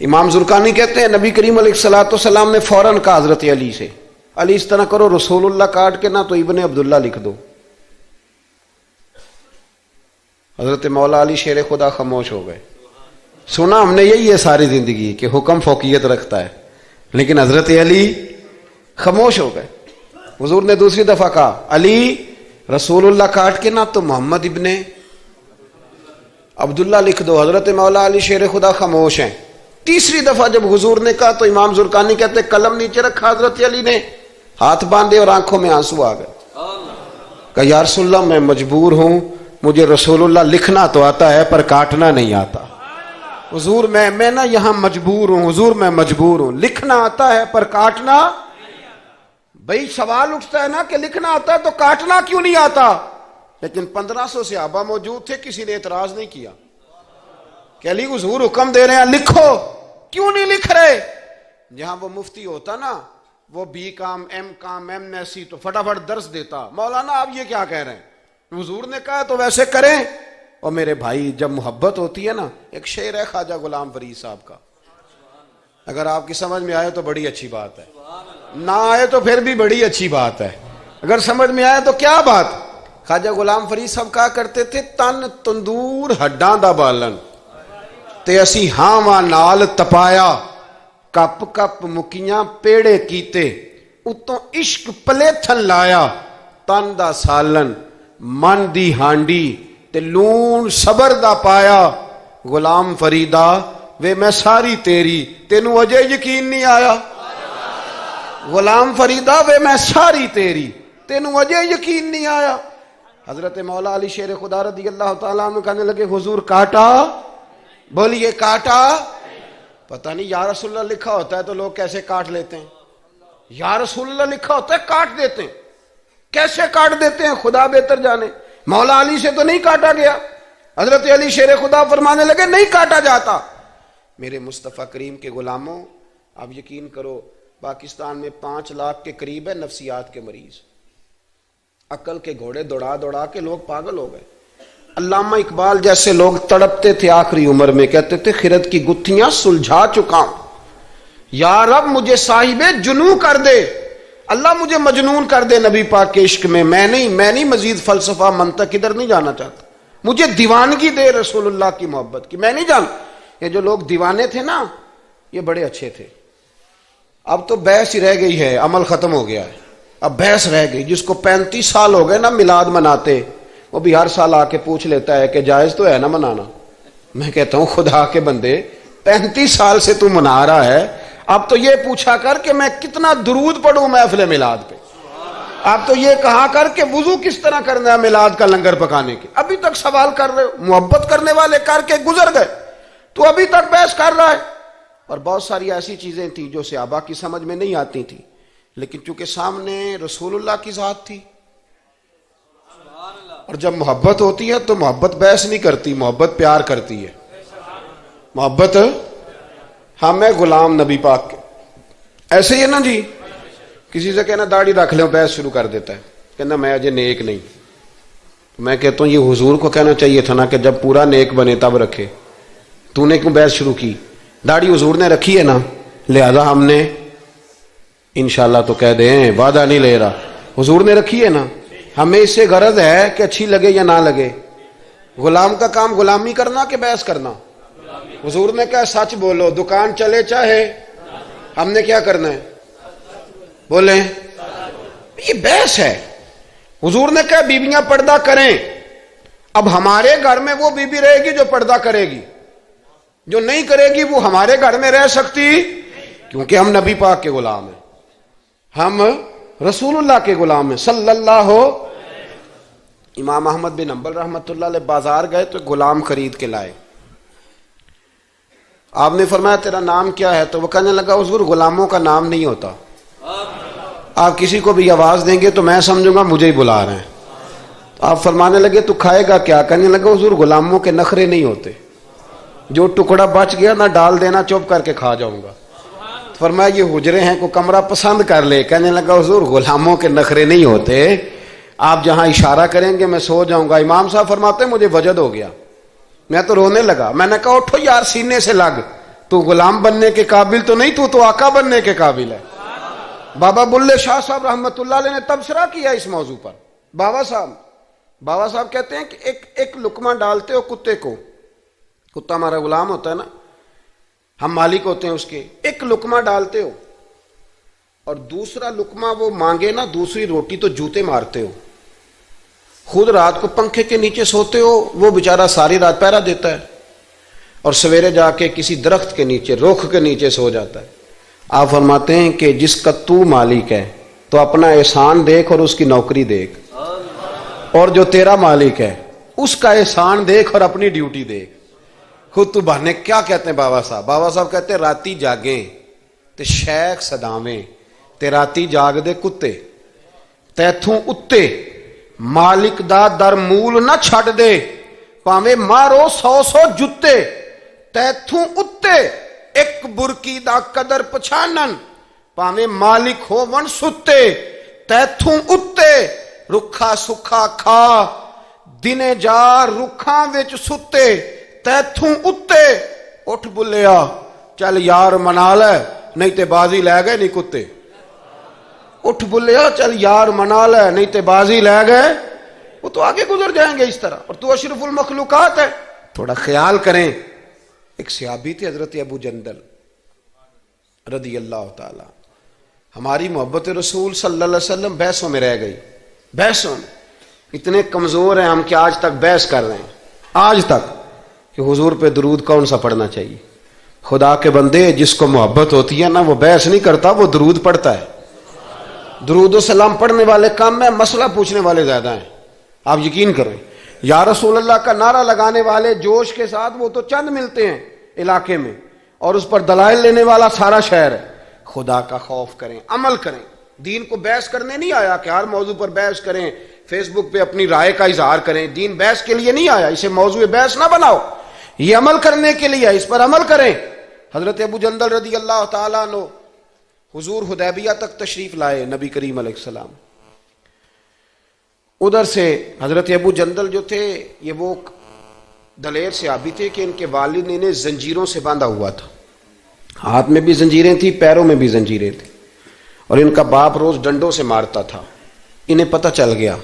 امام زرقانی کہتے ہیں نبی کریم علیہ الصلوۃ والسلام نے فوراً کہا حضرت علی سے، علی اس طرح کرو رسول اللہ کاٹ کے نہ تو ابن عبداللہ لکھ دو، حضرت مولا علی شیر خدا خاموش ہو گئے۔ سنا ہم نے یہی ہے ساری زندگی کہ حکم فوقیت رکھتا ہے، لیکن حضرت علی خاموش ہو گئے۔ حضور نے دوسری دفعہ کہا علی رسول اللہ کاٹ کے نہ تو محمد ابن عبداللہ لکھ دو، حضرت مولا علی شیر خدا خاموش ہیں۔ تیسری دفعہ جب حضور نے کہا تو امام زرقانی کہتے قلم نیچے رکھا حضرت علی نے، ہاتھ باندھے اور آنکھوں میں آنسو آ گئے، کہا یا رسول اللہ میں مجبور ہوں، مجھے رسول اللہ لکھنا تو آتا ہے پر کاٹنا نہیں آتا، حضور میں نا یہاں مجبور ہوں، حضور میں مجبور ہوں، لکھنا آتا ہے پر کاٹنا۔ بھئی سوال اٹھتا ہے نا کہ لکھنا آتا ہے تو کاٹنا کیوں نہیں آتا؟ لیکن 1500 صحابہ موجود تھے، کسی نے اعتراض نہیں کیا کہ علی حضور حکم دے رہے ہیں لکھو، کیوں نہیں لکھ رہے؟ جہاں وہ مفتی ہوتا نا، وہ B com M S C تو فٹافٹ درس دیتا، مولانا آپ یہ کیا کہہ رہے ہیں، حضور نے کہا تو ویسے کریں۔ اور میرے بھائی جب محبت ہوتی ہے نا، ایک شعر ہے خواجہ غلام فرید صاحب کا، اگر آپ کی سمجھ میں آئے تو بڑی اچھی بات ہے، نہ آئے تو پھر بھی بڑی اچھی بات ہے، اگر سمجھ میں آئے تو کیا بات۔ خواجہ غلام فرید صاحب کہا کرتے تھے تن تندور ہڈاں دا بالن، تے اسی ہاواں نال تپایا کپ کپ مکیاں پیڑے کیتے اتوں عشق پلیتھن لایا تن دا سالن من دی ہانڈی تے لون صبر دا پایا غلام فریدا وے میں ساری تیری تینوں اجے یقین نہیں آیا غلام فریدا وے میں ساری تیری تینوں اجے یقین نہیں آیا حضرت مولا علی شیر خدا رضی اللہ تعالیٰ عنہ کہنے لگے حضور کاٹا بولیے کاٹا پتہ نہیں یا رسول اللہ لکھا ہوتا ہے تو لوگ کیسے کاٹ لیتے ہیں یا رسول اللہ لکھا ہوتا ہے کاٹ دیتے ہیں کیسے کاٹ دیتے ہیں خدا بہتر جانے مولا علی سے تو نہیں کاٹا گیا حضرت علی شیر خدا فرمانے لگے نہیں کاٹا جاتا میرے مصطفیٰ کریم کے غلاموں آپ یقین کرو پاکستان میں 5 لاکھ کے قریب ہے نفسیات کے مریض عقل کے گھوڑے دوڑا دوڑا کے لوگ پاگل ہو گئے علامہ اقبال جیسے لوگ تڑپتے تھے آخری عمر میں کہتے تھے خرد کی گتھیاں سلجھا چکا ہوں یا رب مجھے صاحب جنوں کر دے اللہ مجھے مجنون کر دے نبی پاک کے عشق میں میں نہیں مزید فلسفہ منطق ادھر نہیں جانا چاہتا مجھے دیوانگی دے رسول اللہ کی محبت کی میں نہیں جانتا یہ جو لوگ دیوانے تھے نا یہ بڑے اچھے تھے اب تو بحث ہی رہ گئی ہے عمل ختم ہو گیا ہے اب بحث رہ گئی جس کو 35 سال ہو گئے نا میلاد مناتے وہ بھی ہر سال آ کے پوچھ لیتا ہے کہ جائز تو ہے نا منانا میں کہتا ہوں خدا کے بندے 35 سال سے تو منا رہا ہے اب تو یہ پوچھا کر کہ میں کتنا درود پڑھوں محفل میلاد پہ آپ تو یہ کہا کر کہ وضو کس طرح کرنا ہے میلاد کا لنگر پکانے کے ابھی تک سوال کر رہے ہو محبت کرنے والے کر کے گزر گئے تو ابھی تک بحث کر رہا ہے اور بہت ساری ایسی چیزیں تھیں جو صحابہ کی سمجھ میں نہیں آتی تھی لیکن چونکہ سامنے رسول اللہ کی ذات تھی اور جب محبت ہوتی ہے تو محبت بحث نہیں کرتی محبت پیار کرتی ہے محبت ہم ہے غلام نبی پاک کے ایسے ہی ہے نا جی کسی سے کہنا داڑھی رکھ لیں بحث شروع کر دیتا ہے کہنا میں اجے نیک نہیں میں کہتا ہوں یہ حضور کو کہنا چاہیے تھا نا کہ جب پورا نیک بنے تب رکھے تو نے کیوں بحث شروع کی داڑھی حضور نے رکھی ہے نا لہذا ہم نے انشاءاللہ تو کہہ دیں وعدہ نہیں لے رہا حضور نے رکھی ہے نا ہمیں اس سے غرض ہے کہ اچھی لگے یا نہ لگے غلام کا کام غلامی کرنا کہ بحث کرنا حضور نے کہا سچ بولو دکان چلے چاہے ہم نے کیا کرنا ہے بولیں یہ بحث ہے حضور نے کہا بیویاں پردہ کریں اب ہمارے گھر میں وہ بیوی رہے گی جو پردہ کرے گی جو نہیں کرے گی وہ ہمارے گھر میں رہ سکتی کیونکہ ہم نبی پاک کے غلام ہیں ہم رسول اللہ کے غلام ہیں صلی اللہ امام احمد بن حنبل رحمۃ اللہ علیہ بازار گئے تو غلام خرید کے لائے آپ نے فرمایا تیرا نام کیا ہے تو وہ کہنے لگا حضور غلاموں کا نام نہیں ہوتا آپ کسی کو بھی آواز دیں گے تو میں سمجھوں گا مجھے ہی بلا رہے ہیں تو آپ فرمانے لگے تو کھائے گا کیا کہنے لگا حضور غلاموں کے نخرے نہیں ہوتے جو ٹکڑا بچ گیا نہ ڈال دینا چپ کر کے کھا جاؤں گا فرمایا یہ حجرے ہیں کو کمرہ پسند کر لے کہنے لگا حضور غلاموں کے نخرے نہیں ہوتے آپ جہاں اشارہ کریں گے میں سو جاؤں گا امام صاحب فرماتے ہیں مجھے وجد ہو گیا میں تو رونے لگا میں نے کہا اٹھو یار سینے سے لگ تو غلام بننے کے قابل تو نہیں تو آقا بننے کے قابل ہے بابا بلے شاہ صاحب رحمت اللہ علیہ نے تبصرہ کیا اس موضوع پر بابا صاحب کہتے ہیں کہ ایک لقمہ ڈالتے ہو کتے کو کتا ہمارا غلام ہوتا ہے نا ہم مالک ہوتے ہیں اس کے ایک لقمہ ڈالتے ہو اور دوسرا لقمہ وہ مانگے نا دوسری روٹی تو جوتے مارتے ہو خود رات کو پنکھے کے نیچے سوتے ہو وہ بیچارہ ساری رات پہرا دیتا ہے اور سویرے جا کے کسی درخت کے نیچے رخ کے نیچے سو جاتا ہے آپ فرماتے ہیں کہ جس کا تو مالک ہے تو اپنا احسان دیکھ اور اس کی نوکری دیکھ اور جو تیرا مالک ہے اس کا احسان دیکھ اور اپنی ڈیوٹی دیکھ خود تو بہنے کیا کہتے ہیں بابا صاحب کہتے ہیں راتی جاگیں تے شیخ صداویں تے راتی جاگ دے کتے تیتھوں اتے مالک دا در مول نہ چھڑ دے پاویں مارو 100 جتے تیتھوں اتے ایک برکی دا قدر پچھانن پاویں مالک ہو ون ستے تیتھوں اتے رکھا سکھا کھا دنے جا رکھاں وچ ستے تیتھوں اتے اٹھ بلیا چل یار منا لے نہیں تے بازی لے گئے نہیں کتے اٹھ بلیا چل یار منا لے نہیں تے بازی لے گئے وہ تو آگے گزر جائیں گے اس طرح اور تو اشرف المخلوقات ہے تھوڑا خیال کریں ایک صحابی تھے حضرت ابو جندل رضی اللہ تعالی. ہماری محبت رسول صلی اللہ علیہ وسلم بحثوں میں رہ گئی. بحثوں میں اتنے کمزور ہیں ہم کہ آج تک بحث کر رہے ہیں، آج تک، کہ حضور پہ درود کون سا پڑھنا چاہیے. خدا کے بندے، جس کو محبت ہوتی ہے نا وہ بحث نہیں کرتا، وہ درود پڑھتا ہے. درود و سلام پڑھنے والے کم ہیں، مسئلہ پوچھنے والے زیادہ ہیں. آپ یقین کریں، یا رسول اللہ کا نعرہ لگانے والے جوش کے ساتھ وہ تو چند ملتے ہیں علاقے میں، اور اس پر دلائل لینے والا سارا شہر ہے. خدا کا خوف کریں، عمل کریں. دین کو بحث کرنے نہیں آیا کہ ہر موضوع پر بحث کریں، فیس بک پہ اپنی رائے کا اظہار کریں. دین بحث کے لیے نہیں آیا، اسے موضوع بحث نہ بناؤ، یہ عمل کرنے کے لیے، اس پر عمل کریں. حضرت ابو جندل رضی اللہ تعالیٰ عنہ حضور حدیبیہ تک تشریف لائے نبی کریم علیہ السلام. ادھر سے حضرت ابو جندل جو تھے یہ وہ دلیر صحابی تھے کہ ان کے والد نے انہیں زنجیروں سے باندھا ہوا تھا. ہاتھ میں بھی زنجیریں تھیں، پیروں میں بھی زنجیریں تھیں، اور ان کا باپ روز ڈنڈوں سے مارتا تھا. انہیں پتہ چل گیا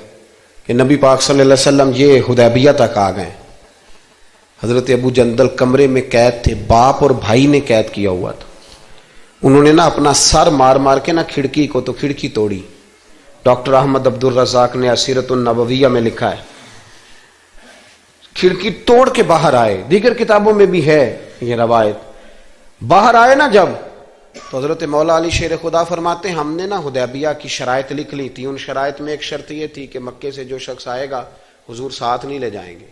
کہ نبی پاک صلی اللہ علیہ وسلم یہ حدیبیہ تک آ گئے. حضرت ابو جندل کمرے میں قید تھے، باپ اور بھائی نے قید کیا ہوا تھا. انہوں نے نا اپنا سر مار مار کے نا کھڑکی کو تو کھڑکی توڑی. ڈاکٹر احمد عبد الرزاق نے اسیرۃ النبویہ میں لکھا ہے کھڑکی توڑ کے باہر آئے. دیگر کتابوں میں بھی ہے یہ روایت. باہر آئے نا جب، تو حضرت مولا علی شیر خدا فرماتے ہیں ہم نے نا حدیبیہ کی شرائط لکھ لی تھی. ان شرائط میں ایک شرط یہ تھی کہ مکے سے جو شخص آئے گا حضور ساتھ نہیں لے جائیں گے،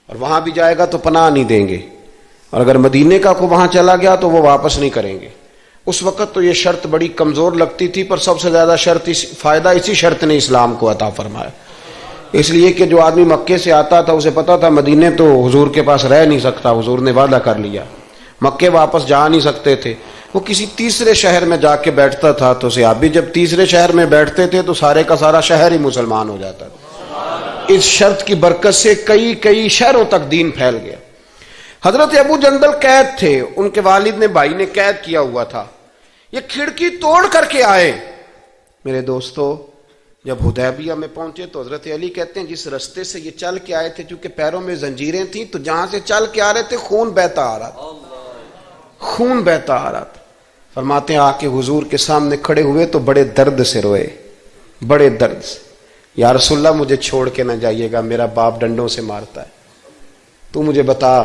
اور وہاں بھی جائے گا تو پناہ نہیں دیں گے، اور اگر مدینے کا کو وہاں چلا گیا تو وہ واپس نہیں کریں گے. اس وقت تو یہ شرط بڑی کمزور لگتی تھی، پر سب سے زیادہ فائدہ اسی شرط نے اسلام کو عطا فرمایا. اس لیے کہ جو آدمی مکے سے آتا تھا اسے پتا تھا مدینے تو حضور کے پاس رہ نہیں سکتا، حضور نے وعدہ کر لیا. مکے واپس جا نہیں سکتے تھے، وہ کسی تیسرے شہر میں جا کے بیٹھتا تھا. تو صحابی جب تیسرے شہر میں بیٹھتے تھے تو سارے کا سارا شہر ہی مسلمان ہو جاتا تھا. اس شرط کی برکت سے کئی شہروں تک دین پھیل گیا. حضرت ابو جندل قید تھے، ان کے والد نے بھائی نے قید کیا ہوا تھا. یہ کھڑکی توڑ کر کے آئے. میرے دوستو، جب حدیبیہ میں پہنچے تو حضرت علی کہتے ہیں جس رستے سے یہ چل کے آئے تھے، چونکہ پیروں میں زنجیریں تھیں تو جہاں سے چل کے آ رہے تھے خون بہتا آ رہا تھا، خون بہتا آ رہا تھا. فرماتے ہیں آ کے حضور کے سامنے کھڑے ہوئے تو بڑے درد سے روئے، بڑے درد سے. یا رسول اللہ مجھے چھوڑ کے نہ جائیے گا، میرا باپ ڈنڈوں سے مارتا ہے. تو مجھے بتا،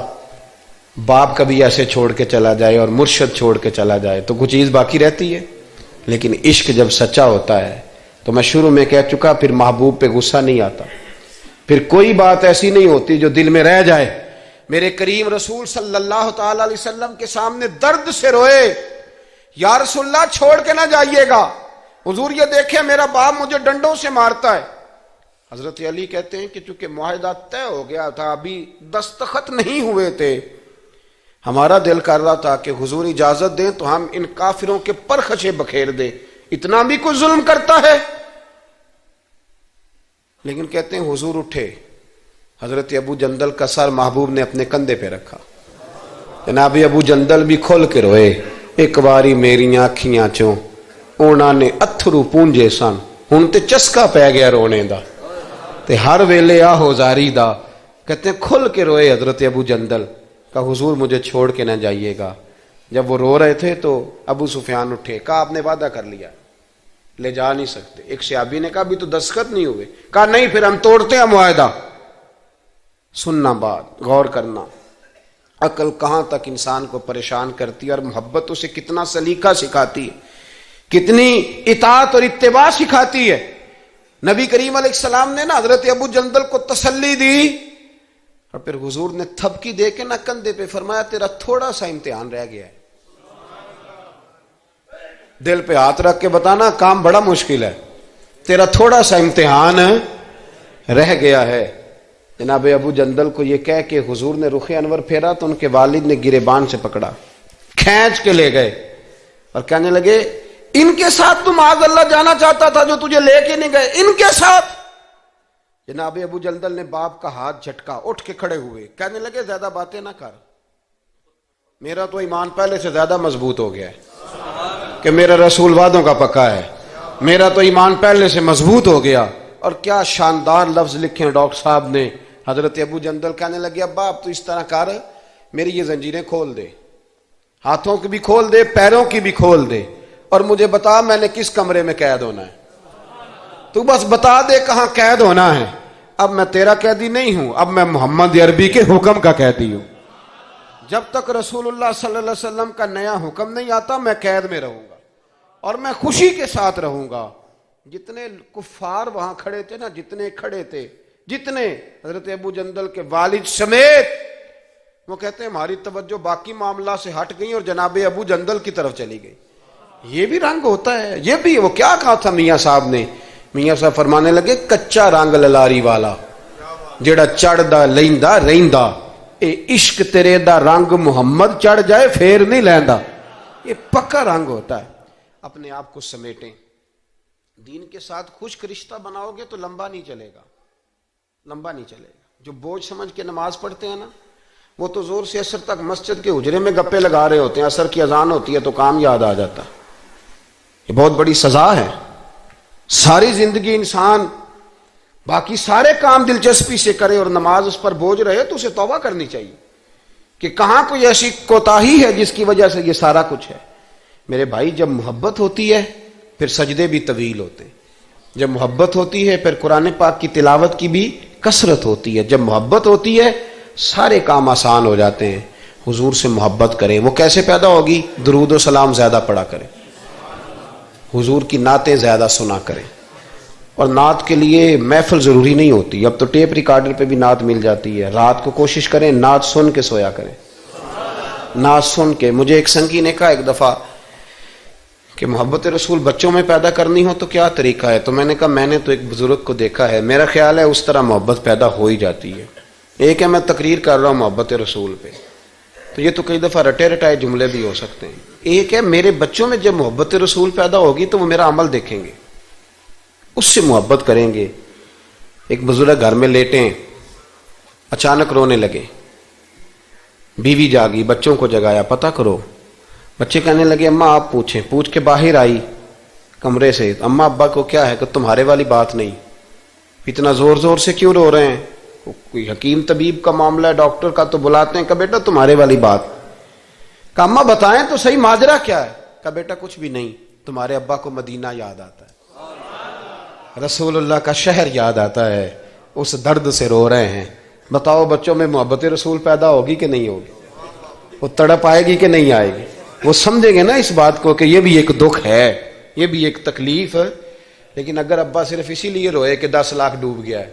باپ کبھی ایسے چھوڑ کے چلا جائے اور مرشد چھوڑ کے چلا جائے تو کچھ چیز باقی رہتی ہے. لیکن عشق جب سچا ہوتا ہے تو میں شروع میں کہہ چکا، پھر محبوب پہ غصہ نہیں آتا، پھر کوئی بات ایسی نہیں ہوتی جو دل میں رہ جائے. میرے کریم رسول صلی اللہ تعالی علیہ وسلم کے سامنے درد سے روئے، یا رسول اللہ چھوڑ کے نہ جائیے گا، حضور یہ دیکھیں میرا باپ مجھے ڈنڈوں سے مارتا ہے. حضرت علی کہتے ہیں کہ چونکہ معاہدہ طے ہو گیا تھا، ابھی دستخط نہیں ہوئے تھے، ہمارا دل کر رہا تھا کہ حضور اجازت دیں تو ہم ان کافروں کے پرخچے بکھیر دیں، اتنا بھی کوئی ظلم کرتا ہے. لیکن کہتے ہیں حضور اٹھے، حضرت ابو جندل کا سر محبوب نے اپنے کندھے پہ رکھا. جناب ابو جندل بھی کھل کے روئے. ایک باری میریاں اکھیاں چوں اونا نے اتھرو پونجے سن، ہن تے چسکا پہ گیا رونے دا، تے ہر ویلے آہو زاری دا. کہتے ہیں کھل کے روئے حضرت ابو جندل کہ حضور مجھے چھوڑ کے نہ جائیے گا. جب وہ رو رہے تھے تو ابو سفیان اٹھے، کہا آپ نے وعدہ کر لیا، لے جا نہیں سکتے. ایک صحابی نے کہا بھی تو دستخط نہیں ہوئے. کہا نہیں، پھر ہم توڑتے ہیں معاہدہ. سننا بات، غور کرنا. عقل کہاں تک انسان کو پریشان کرتی ہے، اور محبت اسے کتنا سلیقہ سکھاتی ہے، کتنی اطاعت اور اتباع سکھاتی ہے. نبی کریم علیہ السلام نے نا حضرت ابو جندل کو تسلی دی، اور پھر حضور نے تھپکی دے کے نہ کندھے پہ فرمایا تیرا تھوڑا سا امتحان رہ گیا ہے. دل پہ ہاتھ رکھ کے بتانا کام بڑا مشکل ہے، تیرا تھوڑا سا امتحان رہ گیا ہے. جناب ابو جندل کو یہ کہہ کہ حضور نے رخ انور پھیرا تو ان کے والد نے گریبان سے پکڑا، کھینچ کے لے گئے اور کہنے لگے ان کے ساتھ تم معاذ اللہ جانا چاہتا تھا جو تجھے لے کے نہیں گئے، ان کے ساتھ. جناب ابو جندل نے باپ کا ہاتھ جھٹکا، اٹھ کے کھڑے ہوئے، کہنے لگے زیادہ باتیں نہ کر، میرا تو ایمان پہلے سے زیادہ مضبوط ہو گیا ہے کہ میرا رسول وعدوں کا پکا ہے، میرا تو ایمان پہلے سے مضبوط ہو گیا. اور کیا شاندار لفظ لکھے ڈاکٹر صاحب نے. حضرت ابو جندل کہنے لگے ابا آپ تو اس طرح کر میری یہ زنجیریں کھول دے، ہاتھوں کی بھی کھول دے، پیروں کی بھی کھول دے، اور مجھے بتا میں نے کس کمرے میں قید ہونا ہے۔ تو بس بتا دے کہاں قید ہونا ہے۔ اب میں تیرا قیدی نہیں ہوں، اب میں محمد عربی کے حکم کا قیدی ہوں۔ جب تک رسول اللہ صلی اللہ علیہ وسلم کا نیا حکم نہیں آتا میں قید میں رہوں گا، اور میں خوشی کے ساتھ رہوں گا۔ جتنے کفار وہاں کھڑے تھے نا، جتنے کھڑے تھے، جتنے، حضرت ابو جندل کے والد سمیت، وہ کہتے ہیں ہماری توجہ باقی معاملات سے ہٹ گئی اور جناب ابو جندل کی طرف چلی گئی۔ یہ بھی رنگ ہوتا ہے، یہ بھی۔ وہ کیا کہا تھا میاں صاحب نے؟ میاں صاحب فرمانے لگے کچا رنگ للاری والا جیڑا چڑھدا لیندا رہندا، اے عشق تیرے دا رنگ محمد چڑھ جائے پھر نہیں لیندا۔ یہ پکا رنگ ہوتا ہے۔ اپنے آپ کو سمیٹیں، دین کے ساتھ خشک رشتہ بناؤ گے تو لمبا نہیں چلے گا، لمبا نہیں چلے گا۔ جو بوجھ سمجھ کے نماز پڑھتے ہیں نا، وہ تو زور سے عصر تک مسجد کے حجرے میں گپے لگا رہے ہوتے ہیں، عصر کی اذان ہوتی ہے تو کام یاد آ جاتا ہے۔ یہ بہت بڑی سزا ہے۔ ساری زندگی انسان باقی سارے کام دلچسپی سے کرے اور نماز اس پر بوجھ رہے تو اسے توبہ کرنی چاہیے کہ کہاں کوئی ایسی کوتاہی ہے جس کی وجہ سے یہ سارا کچھ ہے۔ میرے بھائی، جب محبت ہوتی ہے پھر سجدے بھی طویل ہوتے ہیں، جب محبت ہوتی ہے پھر قرآن پاک کی تلاوت کی بھی کثرت ہوتی ہے، جب محبت ہوتی ہے سارے کام آسان ہو جاتے ہیں۔ حضور سے محبت کریں۔ وہ کیسے پیدا ہوگی؟ درود و سلام زیادہ پڑھا کریں، حضور کی نعتیں زیادہ سنا کریں۔ اور نعت کے لیے محفل ضروری نہیں ہوتی، اب تو ٹیپ ریکارڈر پہ بھی نعت مل جاتی ہے۔ رات کو کوشش کریں نعت سن کے سویا کریں، نعت سن کے۔ مجھے ایک سنگی نے کہا ایک دفعہ کہ محبت رسول بچوں میں پیدا کرنی ہو تو کیا طریقہ ہے؟ تو میں نے کہا میں نے تو ایک بزرگ کو دیکھا ہے، میرا خیال ہے اس طرح محبت پیدا ہو ہی جاتی ہے۔ ایک ہے میں تقریر کر رہا ہوں محبت رسول پہ، تو یہ تو کئی دفعہ رٹے رٹائے جملے بھی ہو سکتے ہیں۔ ایک ہے میرے بچوں میں جب محبت رسول پیدا ہوگی تو وہ میرا عمل دیکھیں گے، اس سے محبت کریں گے۔ ایک بزرگ گھر میں لیٹیں، اچانک رونے لگے، بیوی جاگی، بچوں کو جگایا، پتہ کرو۔ بچے کہنے لگے اماں آپ پوچھیں۔ پوچھ کے باہر آئی کمرے سے، اماں ابا کو کیا ہے؟ کہ تمہارے والی بات نہیں، اتنا زور زور سے کیوں رو رہے ہیں؟ کوئی حکیم طبیب کا معاملہ ہے، ڈاکٹر کا تو بلاتے ہیں۔ کہ بیٹا تمہارے والی بات۔ کہ اماں بتائیں تو صحیح ماجرا کیا ہے؟ کہ بیٹا کچھ بھی نہیں، تمہارے ابا کو مدینہ یاد آتا ہے، رسول اللہ کا شہر یاد آتا ہے، اس درد سے رو رہے ہیں۔ بتاؤ بچوں میں محبت رسول پیدا ہوگی کہ نہیں ہوگی؟ وہ تڑپ آئے گی کہ نہیں آئے گی؟ وہ سمجھیں گے نا اس بات کو کہ یہ بھی ایک دکھ ہے، یہ بھی ایک تکلیف ہے۔ لیکن اگر ابا صرف اسی لیے روئے کہ 10 لاکھ ڈوب گیا ہے،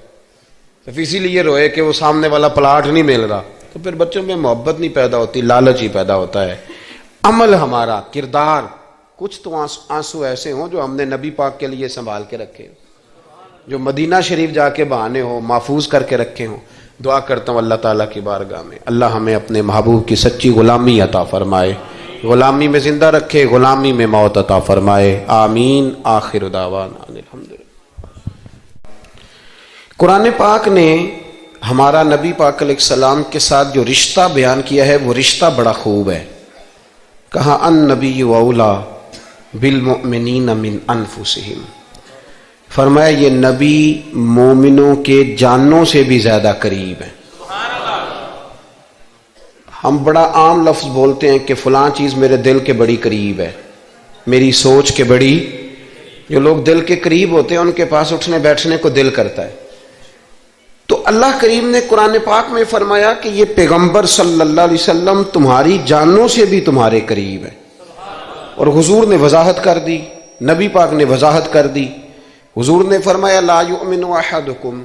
صرف اسی لیے روئے کہ وہ سامنے والا پلاٹ نہیں مل رہا، تو پھر بچوں میں محبت نہیں پیدا ہوتی، لالچ ہی پیدا ہوتا ہے۔ عمل ہمارا، کردار، کچھ تو آنسو ایسے ہوں جو ہم نے نبی پاک کے لیے سنبھال کے رکھے، جو مدینہ شریف جا کے بہانے ہوں، محفوظ کر کے رکھے ہوں۔ دعا کرتا ہوں اللہ تعالیٰ کی بارگاہ میں اللہ ہمیں اپنے محبوب کی سچی غلامی عطا فرمائے، غلامی میں زندہ رکھے، غلامی میں موت عطا فرمائے، آمین۔ آخر دعوانا الحمدللہ۔ قرآن پاک نے ہمارا نبی پاک علیہ السلام کے ساتھ جو رشتہ بیان کیا ہے وہ رشتہ بڑا خوب ہے۔ کہا النبی اولا بالمؤمنین من انفسہم، فرمایا یہ نبی مومنوں کے جانوں سے بھی زیادہ قریب ہے۔ ہم بڑا عام لفظ بولتے ہیں کہ فلاں چیز میرے دل کے بڑی قریب ہے، میری سوچ کے بڑی۔ جو لوگ دل کے قریب ہوتے ہیں ان کے پاس اٹھنے بیٹھنے کو دل کرتا ہے۔ تو اللہ کریم نے قرآن پاک میں فرمایا کہ یہ پیغمبر صلی اللہ علیہ وسلم تمہاری جانوں سے بھی تمہارے قریب ہے۔ اور حضور نے وضاحت کر دی، نبی پاک نے وضاحت کر دی۔ حضور نے فرمایا لا یؤمن احدکم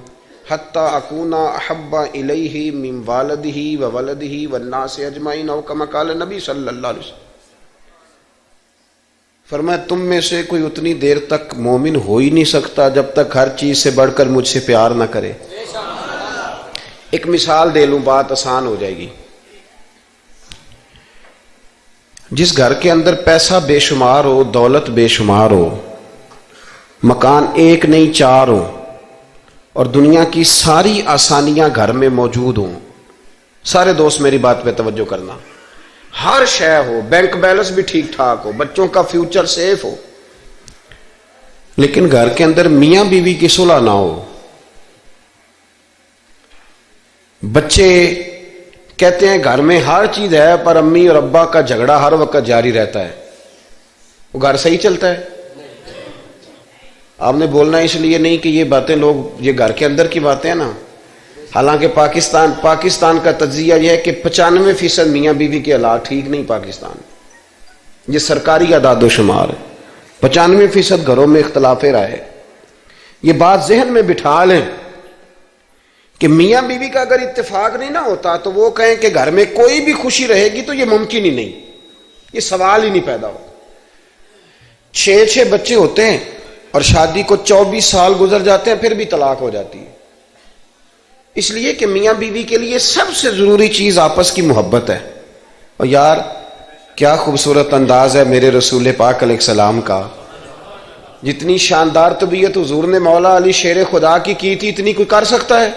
حتی اکون احب الیہ من والدہ وولدہ والناس اجمعین، او کما قال نبی صلی اللہ علیہ وسلم۔ فرمایا تم میں سے کوئی اتنی دیر تک مومن ہو ہی نہیں سکتا جب تک ہر چیز سے بڑھ کر مجھ سے پیار نہ کرے۔ ایک مثال دے لوں، بات آسان ہو جائے گی۔ جس گھر کے اندر پیسہ بے شمار ہو، دولت بے شمار ہو، مکان ایک نہیں 4 ہو، اور دنیا کی ساری آسانیاں گھر میں موجود ہوں، سارے دوست میری بات پہ توجہ کرنا، ہر شے ہو، بینک بیلنس بھی ٹھیک ٹھاک ہو، بچوں کا فیوچر سیف ہو، لیکن گھر کے اندر میاں بیوی کی صلح نہ ہو، بچے کہتے ہیں گھر میں ہر چیز ہے پر امی اور ابا کا جھگڑا ہر وقت جاری رہتا ہے، وہ گھر صحیح چلتا ہے؟ آپ نے بولنا اس لیے نہیں کہ یہ باتیں لوگ، یہ گھر کے اندر کی باتیں ہیں نا، حالانکہ پاکستان کا تجزیہ یہ ہے کہ 95% میاں بیوی کے حالات ٹھیک نہیں پاکستان، یہ سرکاری اعداد و شمار ہے، 95% گھروں میں اختلاف رائے۔ یہ بات ذہن میں بٹھا لیں کہ میاں بیوی کا اگر اتفاق نہیں نہ ہوتا تو وہ کہیں کہ گھر میں کوئی بھی خوشی رہے گی تو یہ ممکن ہی نہیں، یہ سوال ہی نہیں پیدا ہو۔ 6 بچے ہوتے ہیں اور شادی کو 24 سال گزر جاتے ہیں پھر بھی طلاق ہو جاتی ہے، اس لیے کہ میاں بیوی کے لیے سب سے ضروری چیز آپس کی محبت ہے۔ اور یار کیا خوبصورت انداز ہے میرے رسول پاک علیہ السلام کا، جتنی شاندار طبیعت حضور نے مولا علی شیر خدا کی تھی اتنی کوئی کر سکتا ہے؟